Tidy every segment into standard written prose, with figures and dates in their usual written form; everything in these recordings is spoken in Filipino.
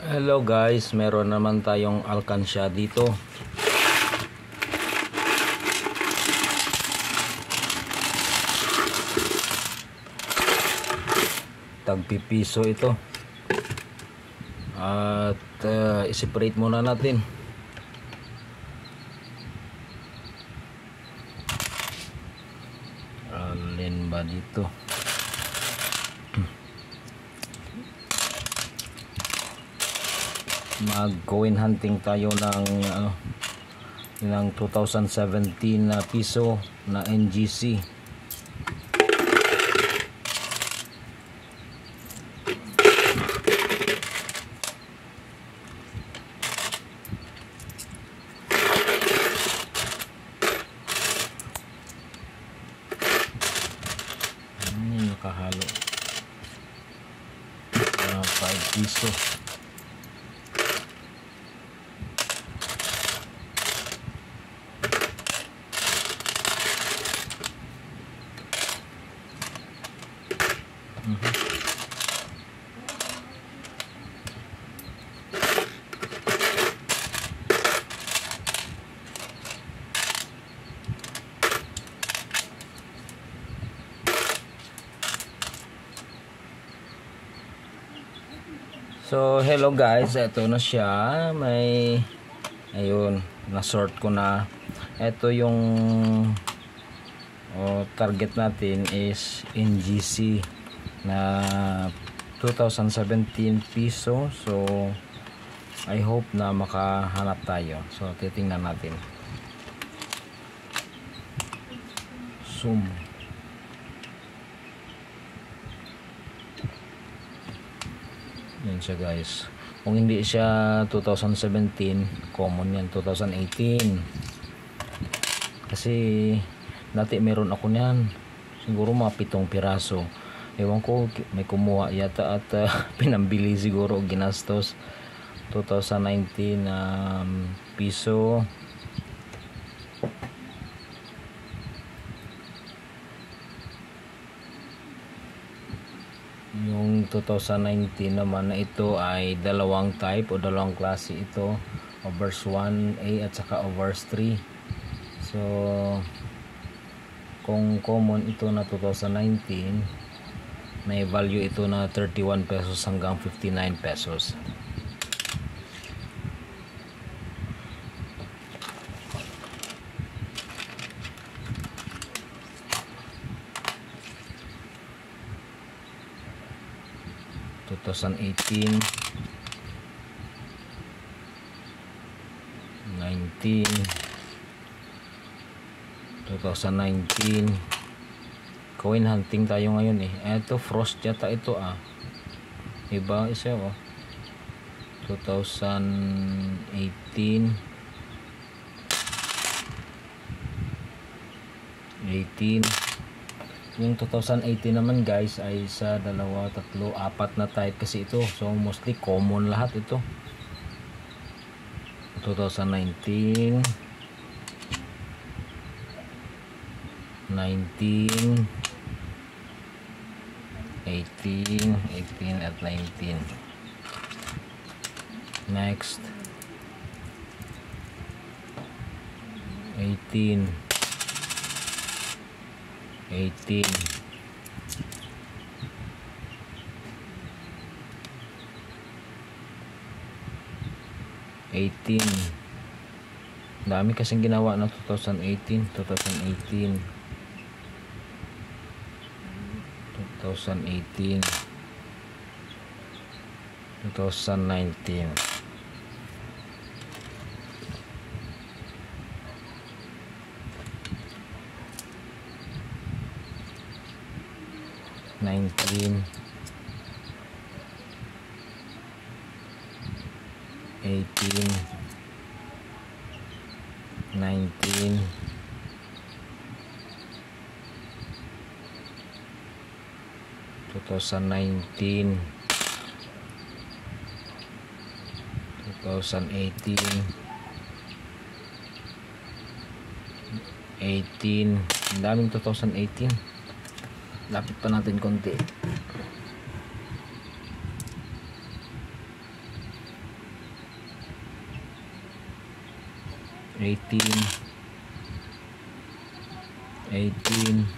Hello guys, meron naman tayong alkansya dito. Tagpipiso ito. At i-separate muna natin. Alin ba dito? Mag-coin hunting tayo ng 2017 na piso na NGC. Nakahalo 5 piso. So hello guys, ito na siya. Ayun, na-sort ko na. Ito yung target natin is NGC na 2017 piso. So I hope na makahanap tayo. So titingnan natin. Zoom. Yan siya guys. Kung hindi siya 2017, common yan 2018. Kasi dati meron ako niyan. Siguro mga 7 piraso. Ewan ko, may kumuha yata at pinambili siguro, ginastos. 2019 piso. Yung 2019 naman na ito ay dalawang type o dalawang klase ito, overs 1A at saka overs 3. So kung common ito na 2019, may value ito na 31 pesos hanggang 59 pesos. (2018) 19 2019 coin hunting tayo ngayon eh. Ito frost yata ito iba isa 2018 Yung 2018 naman guys ay isa, dalawa, tatlo, 4 na type kasi ito. So mostly common lahat ito. 2019 19 18 at 19. Next 18 dami kasing ginawa ng 2018 2019 2019 19 2018 18. Ang daming 2018. Lapit pa natin konti. 18, 18,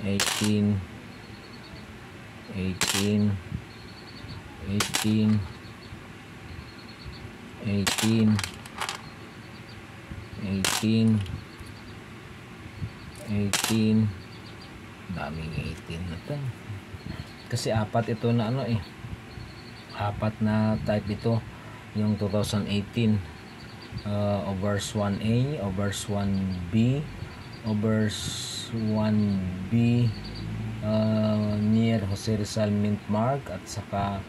18, 18, 18, 18, 18, 18, daming 18 na to. Kasi apat ito na ano eh. Apat na type ito. Yung 2018. Overs 1A, overs 1B, overs 1B, near Jose Rizal Mint Mark, at saka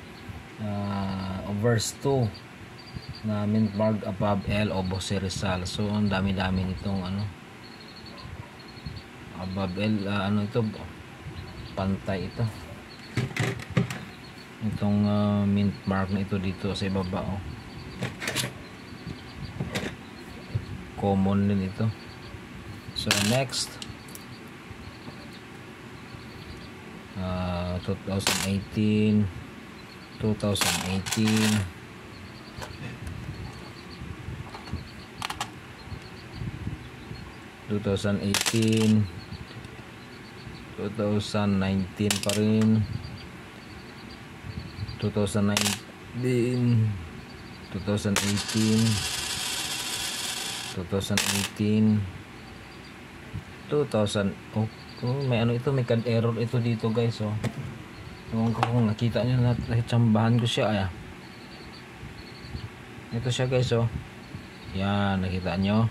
overs 2 na Mint Mark above L of Jose Rizal. So ang dami-dami nitong ano above L, ano ito, pantay ito, itong mint mark na ito dito sa ibaba, oh. Common din ito. So next, 2018, 2018, 2018, 2019 pa rin, 2019, 2018, 2018, 2000. Oh, may ano ito, may CAD error ito dito guys, oh. Ewan ko kung nakita nyo, natsambahan ko siya. Ito siya guys, oh. Yan, nakita nyo,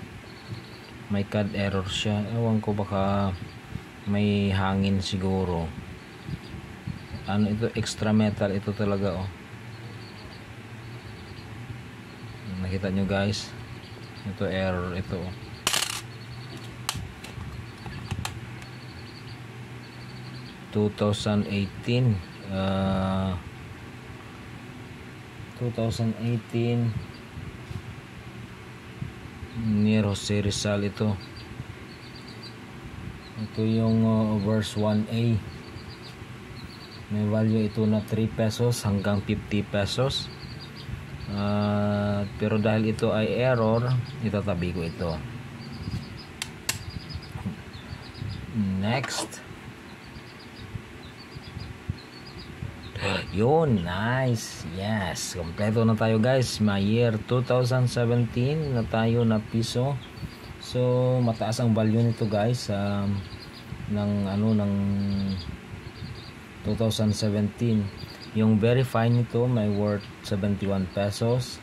may CAD error siya. Ewan ko, baka may hangin siguro. Ano ito, extra metal ito talaga, oh. Nakita nyo guys, ito error ito, oh. Uh, 2018 near Jose Rizal ito. Ito yung verse 1A. May value ito na 3 pesos hanggang 50 pesos. Pero dahil ito ay error, itatabi ko ito. Next. Yun, nice. Yes, kompleto na tayo guys. May year 2017 na tayo na piso. So mataas ang value nito guys, ng ano, ng 2017. Yung very fine nito may worth 71 pesos.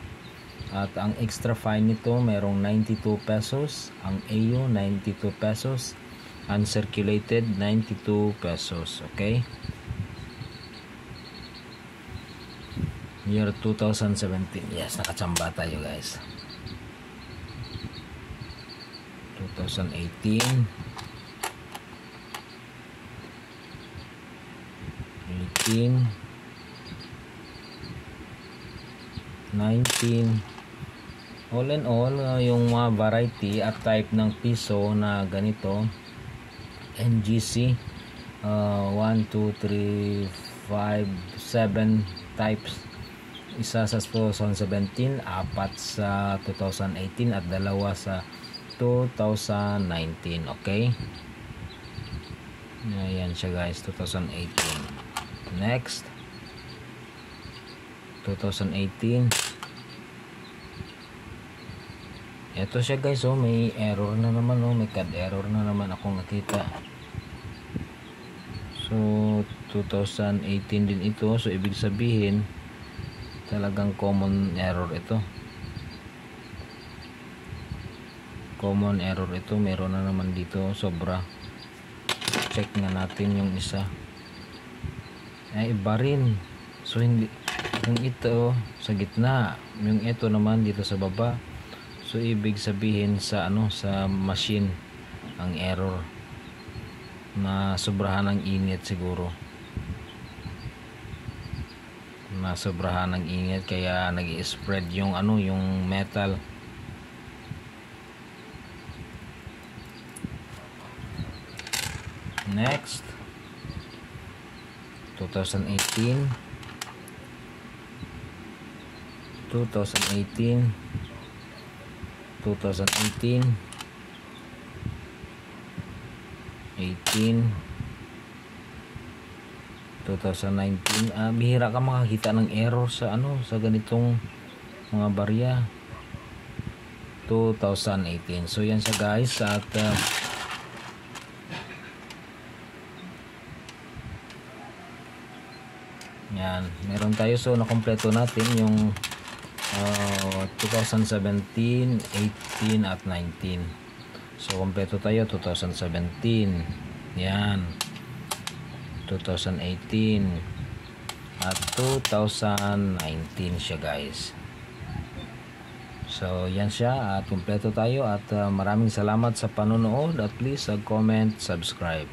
At ang extra fine nito mayroong 92 pesos. Ang AU 92 pesos. Uncirculated 92 pesos. Okay, year 2017. Yes, nakachamba tayo guys. 2018, 18, 19. All in all, yung mga variety at type ng piso na ganito, NGC, 1, 2, 3, 5, 7 types. Isa sa 2017, apat sa 2018 at dalawa sa 2019. Okay, ayan siya guys, 2018. Next, 2018. Ito siya guys, oh, may error na naman, oh, may CAD error na naman akong nakita. So 2018 din ito, so ibig sabihin talagang common error ito. Common error ito, meron na naman dito sobra. Check na natin yung isa. Ay, iba rin. So hindi, yung ito sa gitna, yung ito naman dito sa baba. So ibig sabihin sa ano, sa machine ang error, na sobrahan ng init siguro. Sobrahan ng init kaya nag-i-spread yung ano, yung metal. Next, 2018, 2018 2018 18 2019. Bihira ka makakita ng error sa sa ganitong mga barya. 2018. So yan siya guys, at yan, meron tayo. So nakompleto natin yung 2017, 18 at 19. So kompleto tayo 2017, yan, 2018 at 2019 siya guys. So yan siya, at kumpleto tayo, at maraming salamat sa panonood, at please comment, subscribe.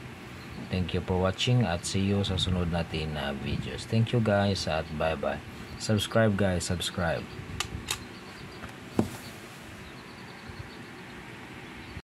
Thank you for watching, at see you sa sunod natin na videos. Thank you guys, at bye bye. Subscribe guys, subscribe.